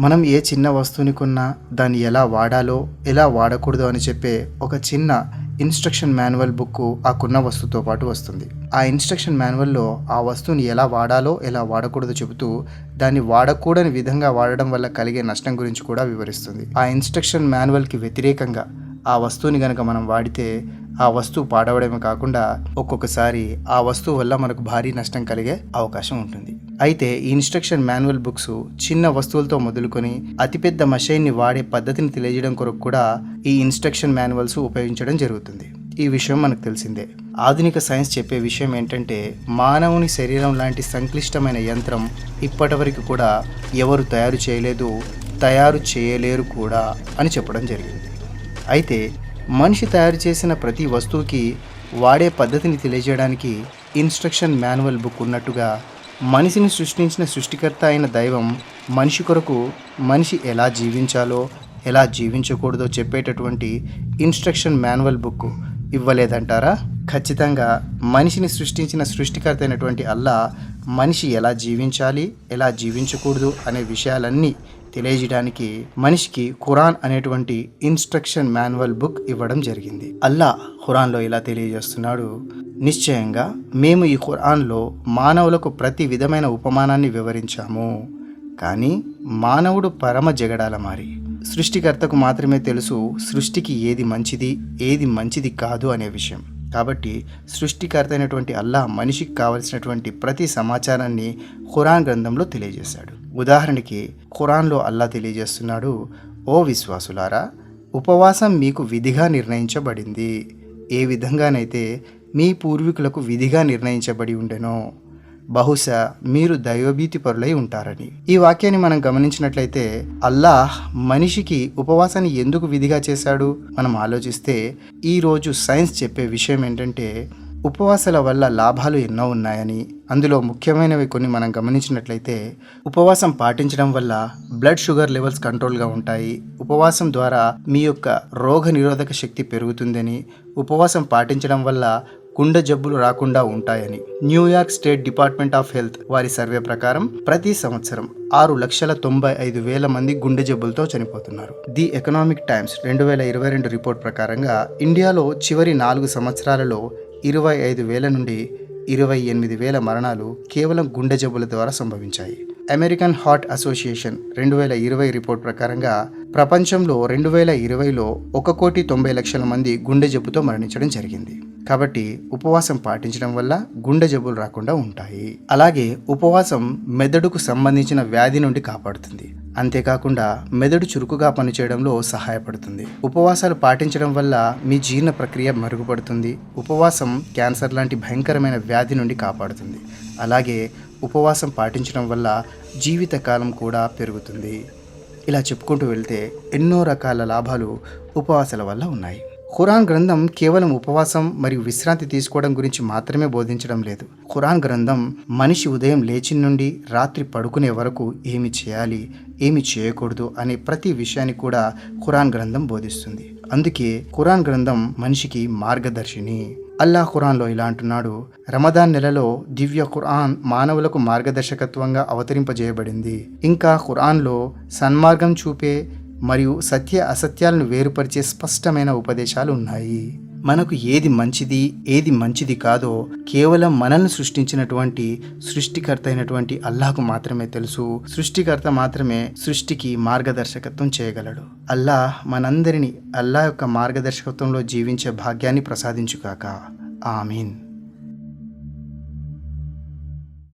మనం ఏ చిన్న వస్తువుని కొన్నా దాన్ని ఎలా వాడాలో ఎలా వాడకూడదు అని చెప్పే ఒక చిన్న ఇన్స్ట్రక్షన్ మాన్యువల్ బుక్ ఆ కొన్న వస్తువుతో పాటు వస్తుంది. ఆ ఇన్స్ట్రక్షన్ మాన్యువల్లో ఆ వస్తువుని ఎలా వాడాలో ఎలా వాడకూడదో చెబుతూ దాన్ని వాడకూడని విధంగా వాడడం వల్ల కలిగే నష్టం గురించి కూడా వివరిస్తుంది. ఆ ఇన్స్ట్రక్షన్ మాన్యువల్కి వ్యతిరేకంగా ఆ వస్తువుని కనుక మనం వాడితే ఆ వస్తువు పాడవడమే కాకుండా ఒక్కొక్కసారి ఆ వస్తువు వల్ల మనకు భారీ నష్టం కలిగే అవకాశం ఉంటుంది. అయితే ఈ ఇన్స్ట్రక్షన్ మాన్యువల్ బుక్స్ చిన్న వస్తువులతో మొదలుకొని అతిపెద్ద మషైన్ని వాడే పద్ధతిని తెలియజేయడం కొరకు కూడా ఈ ఇన్స్ట్రక్షన్ మాన్యువల్స్ ఉపయోగించడం జరుగుతుంది. ఈ విషయం మనకు తెలిసిందే. ఆధునిక సైన్స్ చెప్పే విషయం ఏంటంటే మానవుని శరీరం లాంటి సంక్లిష్టమైన యంత్రం ఇప్పటి వరకు కూడా ఎవరు తయారు చేయలేదు, తయారు చేయలేరు కూడా అని చెప్పడం జరిగింది. అయితే మనిషి తయారు చేసిన ప్రతి వస్తువుకి వాడే పద్ధతిని తెలియజేయడానికి ఇన్స్ట్రక్షన్ మాన్యువల్ బుక్ ఉన్నట్టుగా మనిషిని సృష్టించిన సృష్టికర్త అయిన దైవం మనిషి కొరకు మనిషి ఎలా జీవించాలో ఎలా జీవించకూడదో చెప్పేటటువంటి ఇన్స్ట్రక్షన్ మాన్యువల్ బుక్ ఇవ్వలేదంటారా? ఖచ్చితంగా మనిషిని సృష్టించిన సృష్టికర్త అయినటువంటి అల్లా మనిషి ఎలా జీవించాలి ఎలా జీవించకూడదు అనే విషయాలన్నీ తెలియజేయడానికి మనిషికి ఖురాన్ అనేటువంటి ఇన్స్ట్రక్షన్ మాన్యువల్ బుక్ ఇవ్వడం జరిగింది. అల్లా ఖురాన్లో ఇలా తెలియజేస్తున్నాడు, నిశ్చయంగా మేము ఈ ఖురాన్లో మానవులకు ప్రతి విధమైన ఉపమానాన్ని వివరించాము, కానీ మానవుడు పరమ జగడాల మారి. సృష్టికర్తకు మాత్రమే తెలుసు సృష్టికి ఏది మంచిది ఏది మంచిది కాదు అనే విషయం. కాబట్టి సృష్టికర్త అయినటువంటి అల్లా మనిషికి కావలసినటువంటి ప్రతి సమాచారాన్ని ఖురాన్ గ్రంథంలో తెలియజేశాడు. ఉదాహరణకి ఖురాన్లో అల్లా తెలియజేస్తున్నాడు, ఓ విశ్వాసులారా, ఉపవాసం మీకు విధిగా నిర్ణయించబడింది, ఏ విధంగానైతే మీ పూర్వీకులకు విధిగా నిర్ణయించబడి ఉండెనో బహుశా మీరు దైవభీతి పరులై ఉంటారని. ఈ వాక్యాన్ని మనం గమనించినట్లయితే అల్లాహ్ మనిషికి ఉపవాసాన్ని ఎందుకు విధిగా చేశాడు మనం ఆలోచిస్తే ఈరోజు సైన్స్ చెప్పే విషయం ఏంటంటే ఉపవాసాల వల్ల లాభాలు ఎన్నో ఉన్నాయని, అందులో ముఖ్యమైనవి కొన్ని మనం గమనించినట్లయితే ఉపవాసం పాటించడం వల్ల బ్లడ్ షుగర్ లెవెల్స్ కంట్రోల్గా ఉంటాయి, ఉపవాసం ద్వారా మీ యొక్క రోగ నిరోధక శక్తి పెరుగుతుందని, ఉపవాసం పాటించడం వల్ల గుండె జబ్బులు రాకుండా ఉంటాయని New York state department of health వారి సర్వే ప్రకారం ప్రతి సంవత్సరం 6,95,000 మంది గుండె జబ్బులతో చనిపోతున్నారు. ది ఎకనామిక్ టైమ్స్ 2022 రిపోర్ట్ ప్రకారంగా ఇండియాలో చివరి 4 సంవత్సరాలలో 25,000 నుండి 28,000 మరణాలు కేవలం గుండె జబ్బుల ద్వారా సంభవించాయి. అమెరికన్ హార్ట్ అసోసియేషన్ 2020 రిపోర్ట్ ప్రకారంగా ప్రపంచంలో 2020లో 1,90,00,000 మంది గుండె జబ్బుతో మరణించడం జరిగింది. కాబట్టి ఉపవాసం పాటించడం వల్ల గుండె జబ్బులు రాకుండా ఉంటాయి. అలాగే ఉపవాసం మెదడుకు సంబంధించిన వ్యాధి నుండి కాపాడుతుంది. అంతేకాకుండా మెదడు చురుకుగా పనిచేయడంలో సహాయపడుతుంది. ఉపవాసాలు పాటించడం వల్ల మీ జీర్ణ ప్రక్రియ మెరుగుపడుతుంది. ఉపవాసం క్యాన్సర్ లాంటి భయంకరమైన వ్యాధి నుండి కాపాడుతుంది. అలాగే ఉపవాసం పాటించడం వల్ల జీవితకాలం కూడా పెరుగుతుంది. ఇలా చెప్పుకుంటూ వెళ్తే ఎన్నో రకాల లాభాలు ఉపవాసాల వల్ల ఉన్నాయి. ఖురాన్ గ్రంథం కేవలం ఉపవాసం మరియు విశ్రాంతి తీసుకోవడం గురించి మాత్రమే బోధించడం లేదు. ఖురాన్ గ్రంథం మనిషి ఉదయం లేచిన నుండి రాత్రి పడుకునే వరకు ఏమి చేయాలి ఏమి చేయకూడదు అనే ప్రతి విషయాన్ని కూడా ఖురాన్ గ్రంథం బోధిస్తుంది. అందుకే ఖురాన్ గ్రంథం మనిషికి మార్గదర్శిని. అల్లాహ్ ఖురాన్లో ఇలా అంటున్నాడు, రమదాన్ నెలలో దివ్య ఖురాన్ మానవులకు మార్గదర్శకత్వంగా అవతరింపజేయబడింది. ఇంకా ఖురాన్లో సన్మార్గం చూపే మరియు సత్య అసత్యాలను వేరుపరిచే స్పష్టమైన ఉపదేశాలు ఉన్నాయి. మనకు ఏది మంచిది ఏది మంచిది కాదో కేవలం మనల్ని సృష్టించినటువంటి సృష్టికర్త అయినటువంటి అల్లాహకు మాత్రమే తెలుసు. సృష్టికర్త మాత్రమే సృష్టికి మార్గదర్శకత్వం చేయగలడు. అల్లాహ్ మనందరినీ అల్లాహ్ యొక్క మార్గదర్శకత్వంలో జీవించే భాగ్యాన్ని ప్రసాదించుగాక. ఆమీన్.